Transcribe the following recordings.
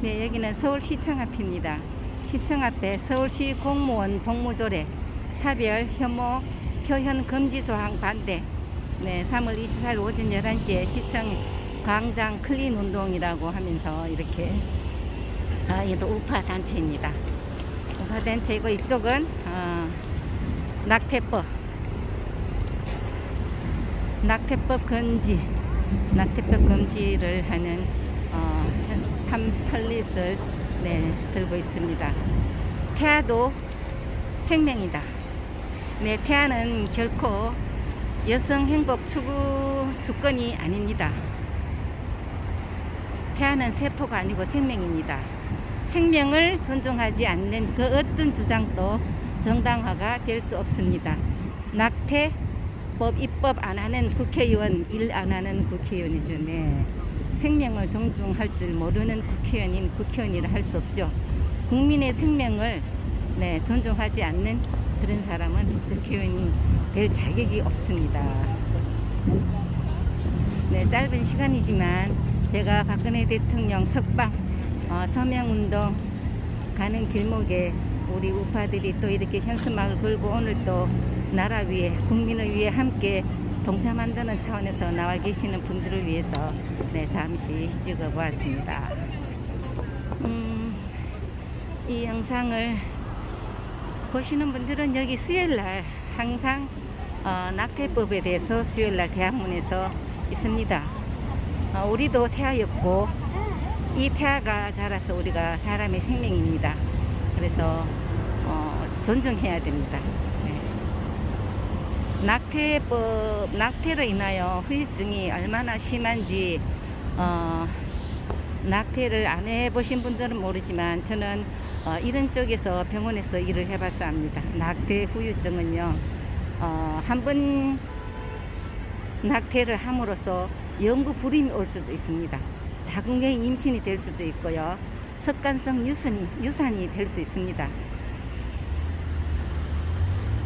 네, 여기는 서울시청 앞입니다. 시청 앞에 서울시 공무원 복무조례 차별 혐오 표현 금지 조항 반대. 네, 3월 24일 오전 11시에 시청 광장 클린 운동이라고 하면서 이렇게 이것도 우파 단체입니다. 우파 단체이고 이쪽은 낙태법 금지를 하는 팜플릿을 들고 있습니다. 태아도 생명이다. 네, 태아는 결코 여성 행복 추구 주권이 아닙니다. 태아는 세포가 아니고 생명입니다. 생명을 존중하지 않는 그 어떤 주장도 정당화가 될 수 없습니다. 낙태법 입법 안 하는 국회의원, 일 안 하는 국회의원이죠. 네. 생명을 존중할 줄 모르는 국회의원이라 할 수 없죠. 국민의 생명을 존중하지 않는 그런 사람은 국회의원이 될 자격이 없습니다. 네, 짧은 시간이지만 제가 박근혜 대통령 석방 서명운동 가는 길목에 우리 우파들이 또 이렇게 현수막을 걸고 오늘 또 나라 위에 국민을 위해 함께 동사 만드는 차원에서 나와 계시는 분들을 위해서 잠시 찍어 보았습니다. 이 영상을 보시는 분들은 여기 수요일날 항상 낙태법에 대해서 수요일날 대학문에서 있습니다. 우리도 태아였고 이 태아가 자라서 우리가 사람의 생명입니다. 그래서 존중해야 됩니다. 낙태로 인하여 후유증이 얼마나 심한지 낙태를 안 해보신 분들은 모르지만 저는 이런 쪽에서 병원에서 일을 해봐서 압니다. 낙태 후유증은요, 한 번 낙태를 함으로써 영구 불임이 올 수도 있습니다. 자궁경이 임신이 될 수도 있고요, 석간성 유산이 될 수 있습니다.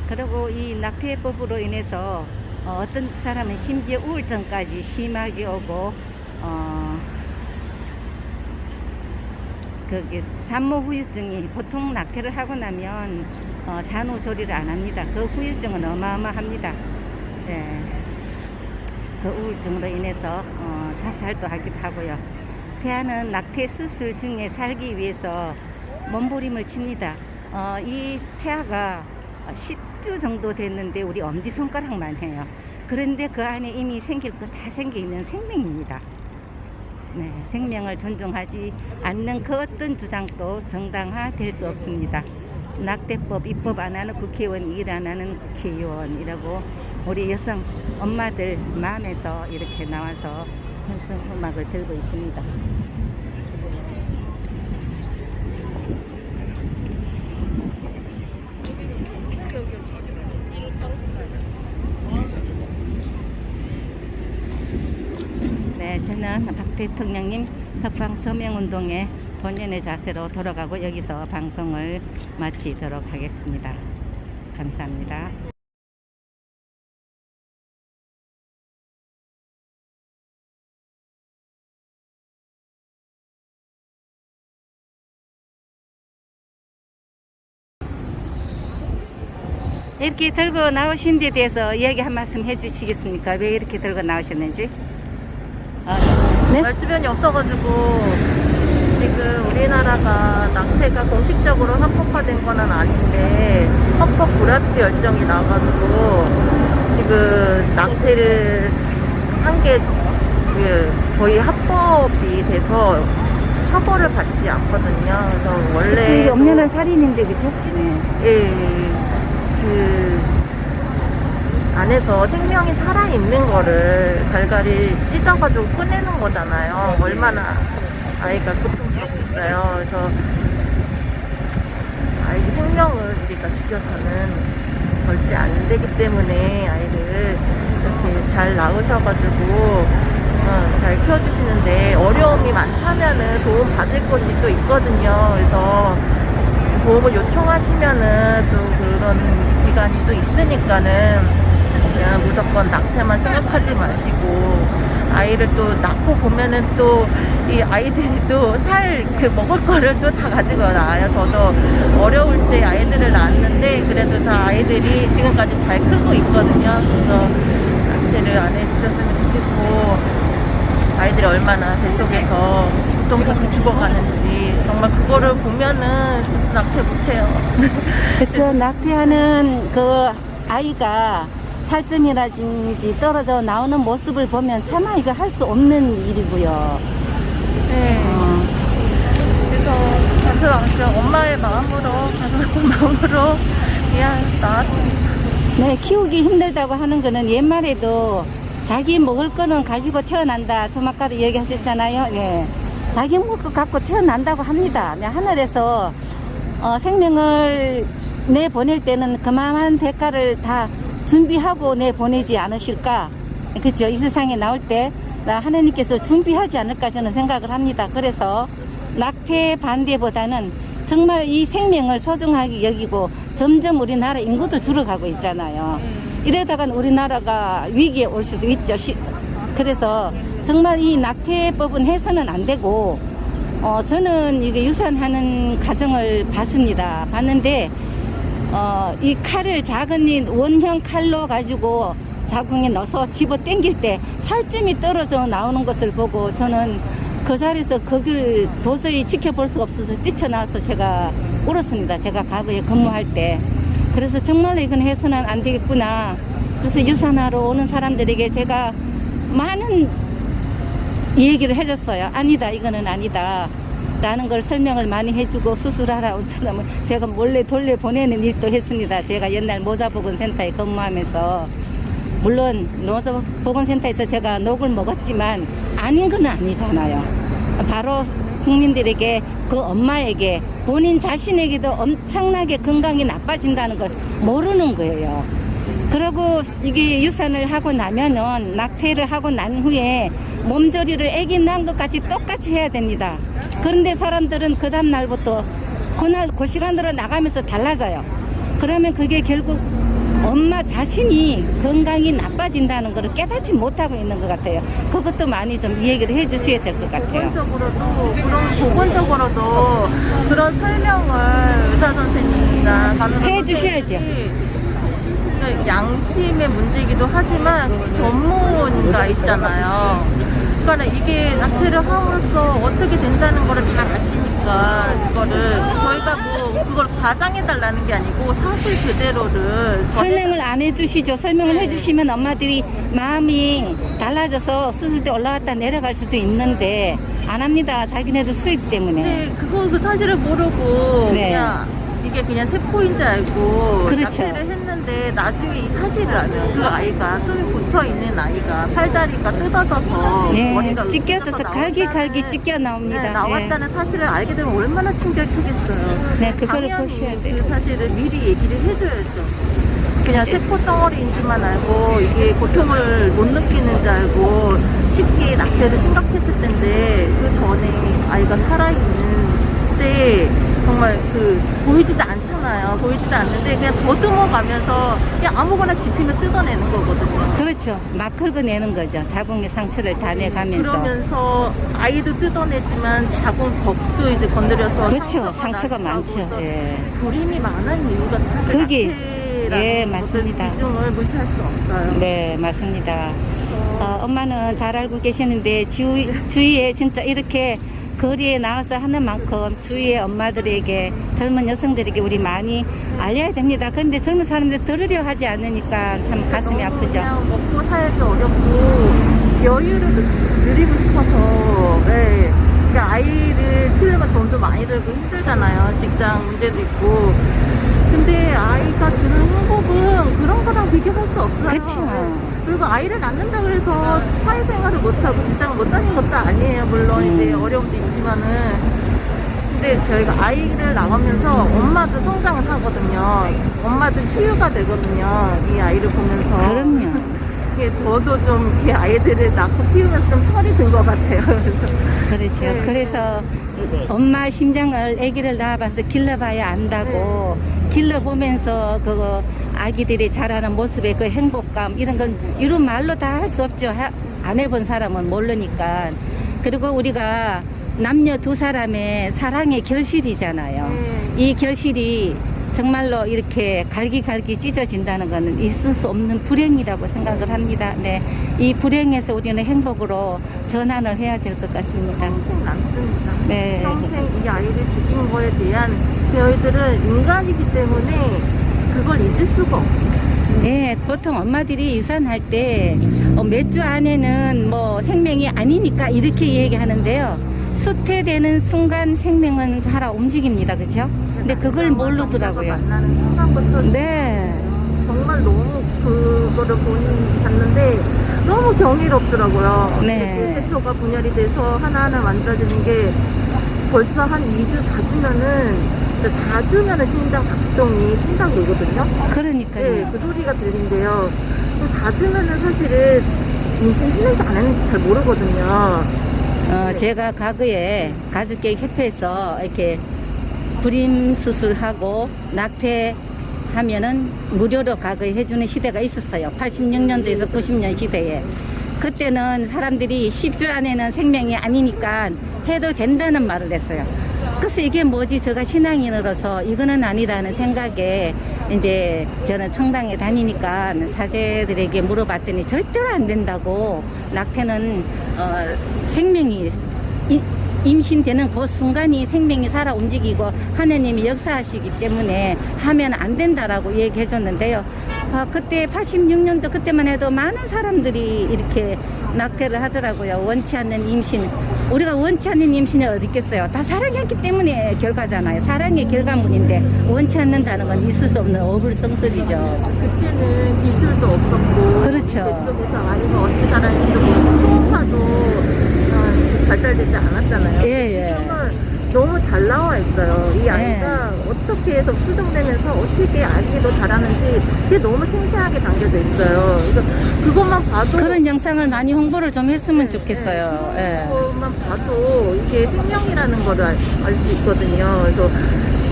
그리고 이 낙태법으로 인해서 어떤 사람은 심지어 우울증까지 심하게 오고 산모 후유증이, 보통 낙태를 하고 나면 산후조리를 안 합니다. 그 후유증은 어마어마합니다. 네. 그 우울증으로 인해서 자살도 하기도 하고요. 태아는 낙태 수술 중에 살기 위해서 몸부림을 칩니다. 이 태아가 10주 정도 됐는데 우리 엄지손가락만 해요. 그런데 그 안에 이미 생길 거 다 생겨 있는 생명입니다. 네, 생명을 존중하지 않는 그 어떤 주장도 정당화 될 수 없습니다. 낙태법 입법 안 하는 국회의원, 일 안 하는 국회의원이라고 우리 여성 엄마들 마음에서 이렇게 나와서 현성 음악을 들고 있습니다. 네, 저는 박 대통령님 석방 서명운동에 본연의 자세로 돌아가고 여기서 방송을 마치도록 하겠습니다. 감사합니다. 이렇게 들고 나오신 데 대해서 이야기 한 말씀 해주시겠습니까? 왜 이렇게 들고 나오셨는지? 네? 말주변이 없어가지고 지금 우리나라가 낙태가 공식적으로 합법화된 거는 아닌데 헌법 불합치 결정이 나가지고 지금 낙태를 한 게 거의 합법이 돼서 처벌을 받지 않거든요. 그래서 원래 이게 엄연한 살인인데, 그죠? 네. 예, 안에서 생명이 살아있는 거를 갈갈이 찢어가지고 꺼내는 거잖아요. 얼마나 아이가 고통스럽겠어요. 그래서 아이 생명을 우리가 죽여서는 절대 안 되기 때문에 아이를 이렇게 잘 낳으셔가지고 잘 키워주시는데 어려움이 많다면은 도움 받을 것이 또 있거든요. 그래서 도움을 요청하시면은 또 그런 기간이 또 있으니까는 그냥 무조건 낙태만 생각하지 마시고 아이를 아이를 또 낳고 보면은 또 이 아이들이 또 먹을 거를 또 다 가지고 나와요. 저도 어려울 때 아이들을 낳았는데 그래도 다 아이들이 지금까지 잘 크고 있거든요. 그래서 낙태를 안 해주셨으면 좋겠고, 아이들이 얼마나 뱃속에서 고통스럽게 죽어가는지 정말 그거를 보면은 낙태 못해요. 그쵸. 낙태하는 그 아이가 살점이라든지 떨어져 나오는 모습을 보면 차마 이거 할 수 없는 일이고요. 네. 그래서 가슴 엄마의 마음으로, 가슴 마음으로 그냥 나왔습니다. 네, 키우기 힘들다고 하는 거는 옛말에도 자기 먹을 거는 가지고 태어난다. 좀 아까도 얘기하셨잖아요. 예. 자기 먹을 거 갖고 태어난다고 합니다. 네, 하늘에서 생명을 내보낼 때는 그만한 대가를 다 준비하고 내보내지 않으실까? 그죠? 이 세상에 나올 때 하나님께서 준비하지 않을까 저는 생각을 합니다. 그래서 낙태 반대보다는 정말 이 생명을 소중하게 여기고 점점 우리나라 인구도 줄어가고 있잖아요. 이러다가 우리나라가 위기에 올 수도 있죠. 그래서 정말 이 낙태법은 해서는 안 되고, 저는 이게 유산하는 가정을 봤는데, 이 칼을 작은 이 원형 칼로 가지고 자궁에 넣어서 집어 당길 때 살점이 떨어져 나오는 것을 보고 저는 그 자리에서 거길 도저히 지켜볼 수가 없어서 뛰쳐나와서 제가 울었습니다. 제가 과거에 근무할 때. 그래서 정말로 이건 해서는 안 되겠구나. 그래서 유산하러 오는 사람들에게 제가 많은 얘기를 해줬어요. 아니다, 이거는 아니다 라는 걸 설명을 많이 해주고, 수술하러 온 사람을 제가 몰래 돌려보내는 일도 했습니다. 제가 옛날 모자보건센터에 근무하면서, 물론 노자보건센터에서 제가 녹을 먹었지만 아닌 건 아니잖아요. 바로 국민들에게, 그 엄마에게, 본인 자신에게도 엄청나게 건강이 나빠진다는 걸 모르는 거예요. 그리고 이게 유산을 하고 나면은, 낙태를 하고 난 후에 몸조리를 아기 낳은 것까지 똑같이 해야 됩니다. 그런데 사람들은 그 다음 날부터 그날 그 시간으로 나가면서 달라져요. 그러면 그게 결국 엄마 자신이 건강이 나빠진다는 것을 깨닫지 못하고 있는 것 같아요. 그것도 많이 좀 얘기를 해 주셔야 될 것 같아요. 보건적으로도 그런 설명을 의사 선생님이나 해 주셔야죠. 양심의 문제이기도 하지만 전문가 있잖아요. 그러니까 이게 낙태를 함으로써 어떻게 된다는 거를 잘 아시니까, 이거를 저희가 뭐 그걸 과장해달라는 게 아니고 사실 그대로를 설명을 안 해주시죠. 설명을 해주시면 엄마들이 마음이 달라져서 수술 때 올라갔다 내려갈 수도 있는데 안 합니다. 자기네들 수입 때문에. 네, 그 사실을 모르고 네. 그냥 이게 그냥 세포인 줄 알고 그렇죠. 낙태를 했는데, 나중에 이 사실을 알면 그 아이가 숨이 붙어있는 아이가 팔다리가 뜯어져서 네, 머리가 찢겨져서 갈기 찢겨 나옵니다. 네, 나왔다는 사실을 알게 되면 얼마나 충격이겠어요. 네, 그거를 당연히 보셔야 돼요. 그 사실을 미리 얘기를 해줘야죠. 그냥 세포 덩어리인 줄만 알고 이게 고통을 못 느끼는 줄 알고 쉽게 낙태를 생각했을 텐데, 그 전에 아이가 살아있는 때 정말 보이지도 않잖아요. 보이지도 않는데 그냥 더듬어 가면서 그냥 아무거나 집히면 뜯어내는 거거든요. 그렇죠. 막 긁어내는 거죠. 자궁의 상처를 다 내가면서. 그러면서 아이도 뜯어내지만 자궁 벽도 이제 건드려서 그렇죠. 상처가 많죠. 예. 불임이 많은 이유가 사실 거기, 낙태라는 예, 것을 맞습니다. 비중을 무시할 수 없어요. 네, 맞습니다. 엄마는 잘 알고 계시는데 주위에 진짜 이렇게 거리에 나와서 하는 만큼 주위의 엄마들에게, 젊은 여성들에게 우리 많이 알려야 됩니다. 근데 젊은 사람들 들으려 하지 않으니까 참 가슴이 아프죠. 그냥 먹고 살기 어렵고 여유를 누리고 싶어서, 네. 그러니까 아이를 키우려면 돈도 많이 들고 힘들잖아요. 직장 문제도 있고. 근데 아이가 주는 행복은 그런 거랑 비교할 수 없어요. 그렇죠. 그리고 아이를 낳는다고 해서 사회생활을 못하고 직장을 못 다니는 것도 아니에요. 물론 이제 어려움도 있지만은. 근데 저희가 아이를 낳으면서 엄마도 성장을 하거든요. 엄마도 치유가 되거든요. 이 아이를 보면서. 그럼요. 저도 좀 이렇게 아이들을 낳고 키우면서 좀 철이 든 것 같아요. 그렇죠. 네. 그래서 엄마 심장을 아기를 낳아봐서 길러봐야 안다고, 길러보면서 그거 아기들이 자라는 모습의 그 행복감, 이런 건 이런 말로 다 할 수 없죠. 안 해본 사람은 모르니까. 그리고 우리가 남녀 두 사람의 사랑의 결실이잖아요. 이 결실이 정말로 이렇게 갈기갈기 찢어진다는 것은 있을 수 없는 불행이라고 생각을 합니다. 네, 이 불행에서 우리는 행복으로 전환을 해야 될 것 같습니다. 평생 남습니다. 네. 평생 이 아이를 죽인 거에 대한 저희들은 인간이기 때문에 그걸 잊을 수가 없습니다. 네, 보통 엄마들이 유산할 때 몇 주 안에는 뭐 생명이 아니니까 이렇게 얘기하는데요. 수태되는 순간 생명은 살아 움직입니다. 그죠? 근데 그걸 모르더라고요. 만나는 순간부터 네. 정말 너무 그거를 봤는데 너무 경이롭더라고요. 네. 세표가 분열이 돼서 하나하나 만들어지는 게 벌써 한 2주, 4주면은 4주면은 심장 박동이 뛴다고 그러거든요. 그러니까요. 네, 그 소리가 들린대요. 4주면은 사실은 임신했는지 안 했는지 잘 모르거든요. 제가 과거에 가족계획협회에서 이렇게 불임 수술하고 낙태하면은 무료로 과거에 해주는 시대가 있었어요. 86년도에서 90년 시대에. 그때는 사람들이 10주 안에는 생명이 아니니까 해도 된다는 말을 했어요. 그래서 이게 뭐지? 제가 신앙인으로서 이거는 아니다는 생각에 이제 저는 청당에 다니니까 사제들에게 물어봤더니 절대로 안 된다고. 낙태는 생명이 임신되는 그 순간이 생명이 살아 움직이고 하나님이 역사하시기 때문에 하면 안 된다라고 얘기해 줬는데요. 그때 86년도 그때만 해도 많은 사람들이 이렇게 낙태를 하더라고요. 원치 않는 임신. 우리가 원치 않는 임신이 어디 있겠어요. 다 사랑했기 때문에 결과잖아요. 사랑의 결과물인데 원치 않는다는 건 있을 수 없는 어불성설이죠. 그때는 기술도 없었고 그렇죠. 그쪽에서 아이가 어떻게 자라는지도 모르고 초음파도 발달되지 않았잖아요. 예. 지금은 너무 잘 나와 있어요. 이 아이가 어떻게 해서 수정되면서 어떻게 아기로 자라는지 그게 너무 생생하게 담겨져 있어요. 그래서 그것만 봐도 그런 영상을 많이 홍보를 좀 했으면 좋겠어요. 예. 그것만 봐도 이게 생명이라는 거를 알 수 있거든요. 그래서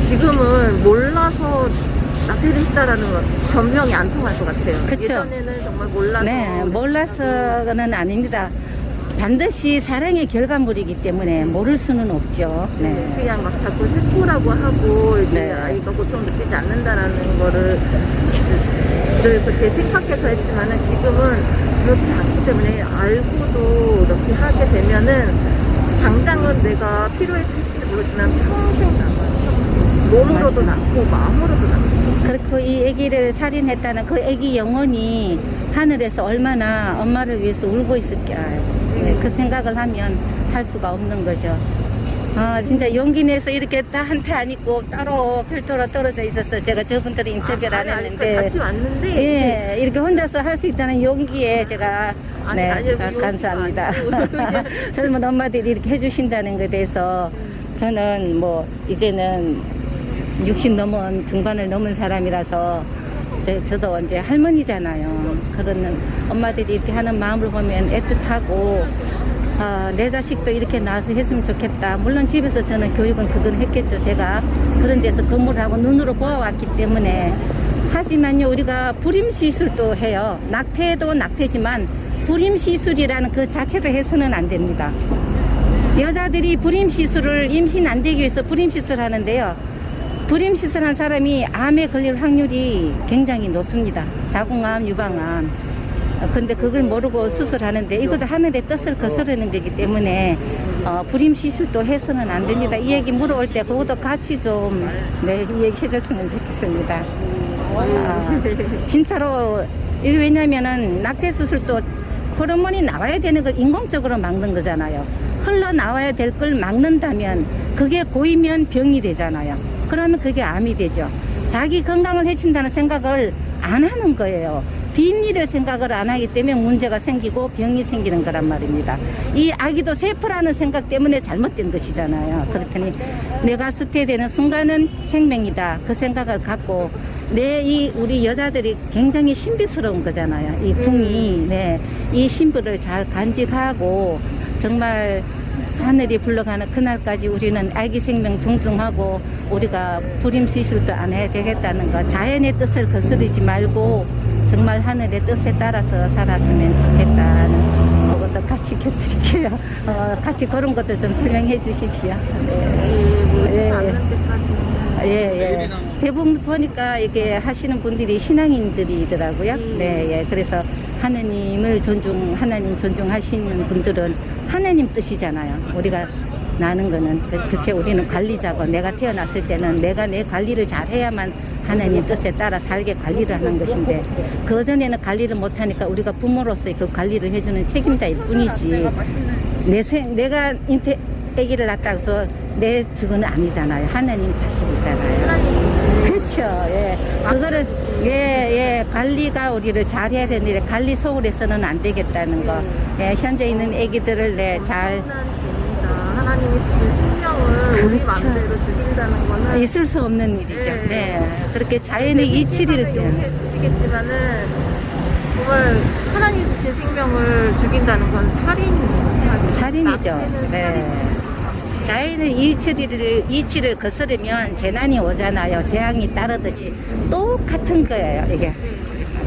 지금은 몰라서 낙태를 했다라는 건 변명이 안 통할 것 같아요. 그쵸. 예전에는 정말 몰라서 네, 몰라서는 아닙니다. 반드시 사랑의 결과물이기 때문에 모를 수는 없죠. 네. 그냥 막 자꾸 세포라고 하고 이제 네. 아이가 고통 느끼지 않는다라는 거를 그래서 이렇게 생각해서 했지만은 지금은 그렇지 않기 때문에 알고도 이렇게 하게 되면은 당장은 내가 필요해서 했을지 모르지만 평생 남아요. 몸으로도 맞습니다. 남고 마음으로도 남고. 그렇고 이 아기를 살인했다는 그 아기 영혼이 하늘에서 얼마나 엄마를 위해서 울고 있을까. 네, 그 생각을 하면 할 수가 없는 거죠. 진짜 용기 내서 이렇게 다 한테 안 입고 따로 별도로 떨어져 있었어요. 제가 저분들이 인터뷰를 안 했는데. 같이 왔는데 예, 이렇게 혼자서 할 수 있다는 용기에 제가 네, 아니요, 그 감사합니다. 용기가 젊은 엄마들이 이렇게 해주신다는 것에 대해서 저는 뭐 이제는 60 넘은 중반을 넘은 사람이라서 네, 저도 이제 할머니잖아요. 그러는 엄마들이 이렇게 하는 마음을 보면 애틋하고 내 자식도 이렇게 나와서 했으면 좋겠다. 물론 집에서 저는 교육은 그건 했겠죠. 제가 그런 데서 근무를 하고 눈으로 보아왔기 때문에. 하지만요, 우리가 불임 시술도 해요. 낙태도 낙태지만 불임 시술이라는 그 자체도 해서는 안 됩니다. 여자들이 불임 시술을 임신 안 되기 위해서 불임 시술 하는데요. 불임 시술한 사람이 암에 걸릴 확률이 굉장히 높습니다. 자궁암, 유방암. 근데 그걸 모르고 수술하는데 이것도 하늘의 뜻을 거스르는 거기 때문에 불임 시술도 해서는 안 됩니다. 이 얘기 물어올 때 그것도 같이 좀 네, 이 얘기 해줬으면 좋겠습니다. 진짜로 이게 왜냐면은 낙태 수술도 호르몬이 나와야 되는 걸 인공적으로 막는 거잖아요. 흘러나와야 될 걸 막는다면 그게 고이면 병이 되잖아요. 그러면 그게 암이 되죠. 자기 건강을 해친다는 생각을 안 하는 거예요. 뒷일을 생각을 안 하기 때문에 문제가 생기고 병이 생기는 거란 말입니다. 이 아기도 세포라는 생각 때문에 잘못된 것이잖아요. 그렇더니 내가 수태되는 순간은 생명이다. 그 생각을 갖고 우리 여자들이 굉장히 신비스러운 거잖아요. 이 궁이 이 신부를 잘 간직하고 정말 하늘이 불러가는 그날까지 우리는 아기 생명 존중하고 우리가 불임 시술도 안 해야 되겠다는 거. 자연의 뜻을 거스르지 말고 정말 하늘의 뜻에 따라서 살았으면 좋겠다는 지켜드릴게요. 같이 그런 것도 좀 설명해 주십시오. 네. 않는 데까지는. 예. 대부분 보니까 이게 하시는 분들이 신앙인들이더라고요. 네, 예. 그래서 하나님 존중하시는 분들은 하나님 뜻이잖아요. 우리가 나는 거는 그치 우리는 관리자고 내가 태어났을 때는 내가 내 관리를 잘 해야만 하나님 뜻에 따라 살게 관리를 하는 것인데 그전에는 관리를 못하니까 우리가 부모로서의 그 관리를 해주는 책임자일 뿐이지 내가 아기를 낳았다고 해서 내 저거는 아니잖아요. 하나님 자식이잖아요. 그렇죠. 예. 그거를 관리가 우리를 잘 해야 되는데 관리 소홀해서는 안 되겠다는 거. 예, 현재 있는 아기들을 잘 하나님이 주신 생명을 우리 그렇죠. 마음대로 죽인다는 거는 있을 수 없는 일이죠. 네. 그렇게 자연의 이치를 용서해 주시겠지만은 정말 하나님이 주신 생명을 죽인다는 건 살인이죠. 네. 자연의 이치를 거스르면 재난이 오잖아요. 재앙이 따르듯이 똑같은 거예요, 이게.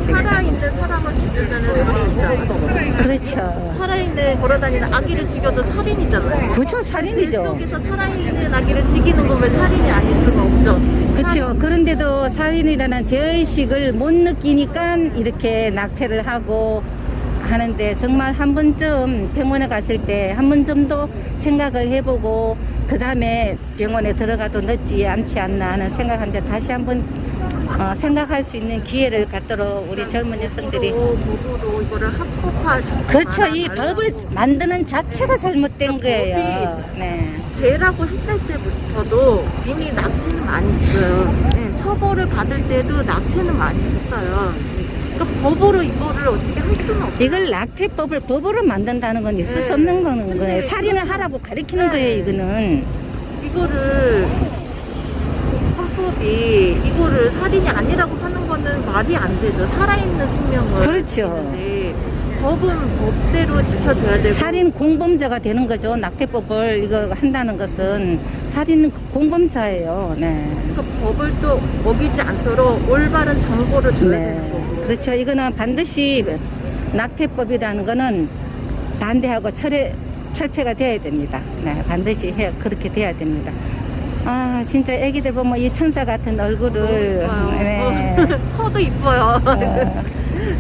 살아있는 사람을 죽이면 살인이잖아요. 그렇죠. 살아있는 걸어다니는 아기를 죽여도 살인이잖아요. 그렇죠, 살인이죠. 속에서 살아있는 아기를 죽이는 거면 살인이 아닐 수가 없죠. 그렇죠. 그런데도 살인이라는 죄의식을 못 느끼니까 이렇게 낙태를 하고 하는데 정말 한 번쯤 병원에 갔을 때 한 번쯤도 생각을 해보고 그 다음에 병원에 들어가도 늦지 않지 않나 하는 생각하는데 다시 한번 생각할 수 있는 기회를 갖도록 우리 젊은 여성들이 법으로 이거를 합법화. 그렇죠. 이 법을 만드는 자체가 잘못된 거예요. 네. 죄라고 했을 때부터도 이미 낙태는 많이 있어요. 네, 처벌을 받을 때도 낙태는 많이 했어요. 그러니까 법으로 이거를 어떻게 할 수는 없어요. 이걸 낙태법을 법으로 만든다는 건 있을 수 없는 거예요. 살인을 하라고 가리키는 거예요, 이거는. 이거를 헌법이 이거를 살인이 아니라고 하는 거는 말이 안 되죠. 살아있는 생명을. 그렇죠. 지키는데 법은 법대로 지켜줘야 되고. 살인 공범자가 되는 거죠. 낙태법을 이거 한다는 것은 살인 공범자예요. 네. 그 법을 또 어기지 않도록 올바른 정보를 줘야 되는 거고. 그렇죠. 이거는 반드시 낙태법이라는 거는 반대하고 철폐가 돼야 됩니다. 네, 반드시 그렇게 돼야 됩니다. 아, 진짜 애기들 보면 이 천사 같은 얼굴을. 커도 이뻐요.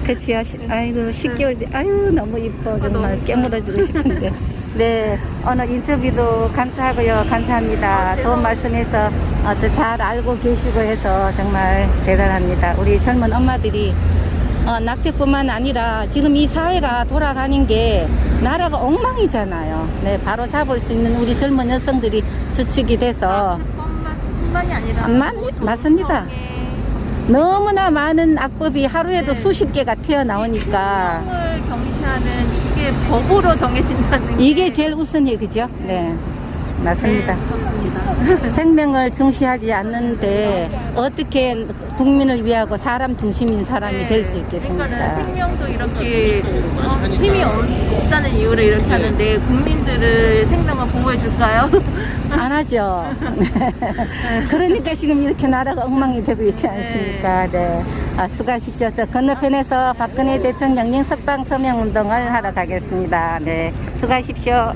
그치요. 아이고, 10개월 돼. 아유, 너무 이뻐. 정말 깨물어주고 싶은데. 네, 오늘 인터뷰도 감사하고요. 감사합니다. 좋은 말씀해서 더 잘 알고 계시고 해서 정말 대단합니다. 우리 젊은 엄마들이 낙태뿐만 아니라 지금 이 사회가 돌아가는 게 나라가 엉망이잖아요. 네, 바로 잡을 수 있는 우리 젊은 여성들이 주축이 돼서 뿐만이 아니라 맞습니다. 너무나 많은 악법이 하루에도 수십 개가 튀어나오니까 생명을 경시하는 이게 법으로 정해진다는 이게 제일 우선이에요. 그죠? 네, 맞습니다. 생명을 중시하지 않는데 어떻게 국민을 위하고 사람 중심인 사람이 될 수 있겠습니까? 그러니까 생명도 이렇게 힘이 없다는 이유로 이렇게 하는데 국민들을 생명을 보호해 줄까요? 안 하죠. 그러니까 지금 이렇게 나라가 엉망이 되고 있지 않습니까? 네. 수고하십시오. 저 건너편에서 박근혜 대통령 영석방 서명 운동을 하러 가겠습니다. 네. 수고하십시오.